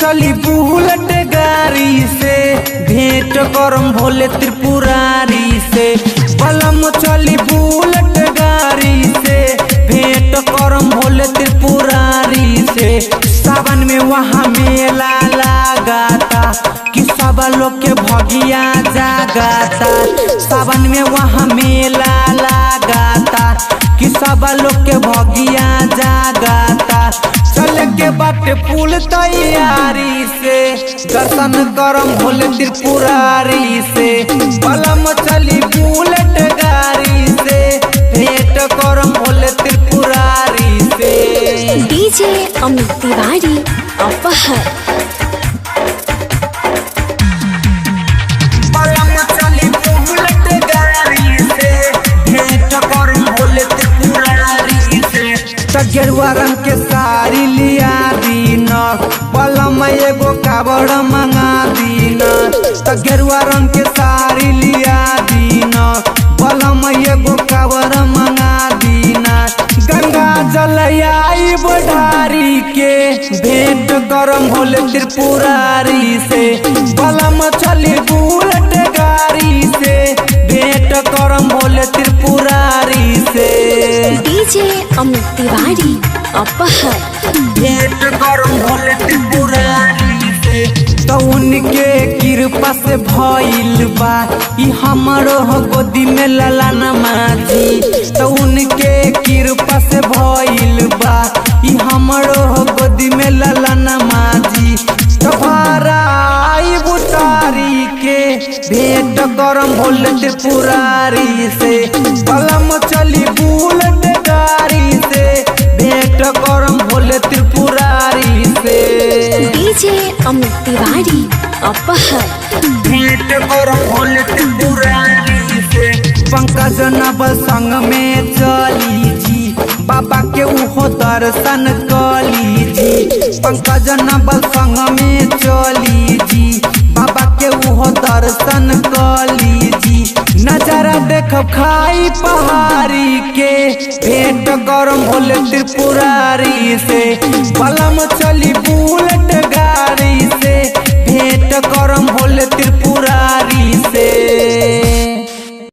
चली बुलेट गाड़ी से भेंट करम भोले त्रिपुरारी से। बलम चली बुलेट गाड़ी से भेंट करम भोले त्रिपुरारी से। सावन में वहाँ मेला लगाता कि सब लोग के भगिया जागाता। सावन में वहाँ मेला लगाता कि सब लोग के भगिया जागाता। चल के बाटे पुल तैयारी से दर्शन करम भोले त्रिपुरारी से। बलम चली बुलेट गाड़ी से भेंट करम भोले त्रिपुरारी से। डीजे अमित तिवारी अपहर। बलम चली बुलेट गाड़ी से भेंट करम भोले त्रिपुरारी से। गेरुआ रंग के साड़ी लिया दीन बलम एगो कावड़ मंगा दीन। गेरुआ रंग के साड़ी लिया दीन बलम एगो कावड़ मंगा दीन। गंगा जल आई बढ़ारी के भेंट करम भोले त्रिपुरारी से। बलम चली बुलेट गाड़ी से भेंट करम भोले त्रिपुरारी से। डीजे अमित तिवारी अपहर। भेंट करम भोले त्रिपुरारी से। तो उनके कृपा से भइल बा ई हमरो गोदी में ललन माझी। तो उनके कृपा से भइल बा ई हमरो गोदी में ललन माझी। तो भाराई बुतारी के भेंट करम भोले त्रिपुरारी से। बलम चली बुलेट गाड़ी से भेंट करम भोले त्रिपुरारी से। डीजे अमित तिवारी अपहर। भेंट करम भोले त्रिपुरारी से। पंकज नब संग में चली जी बाबा के उहो दर्शन कली जी। पंकज नब संग में चली जी बाबा के उहो दर्शन कली जी। नजारा देख खाई पहाड़ी के भेंट करम भोले त्रिपुरारी से। बलम चली बुलेट गाड़ी से भेंट करम भोले त्रिपुरारी से।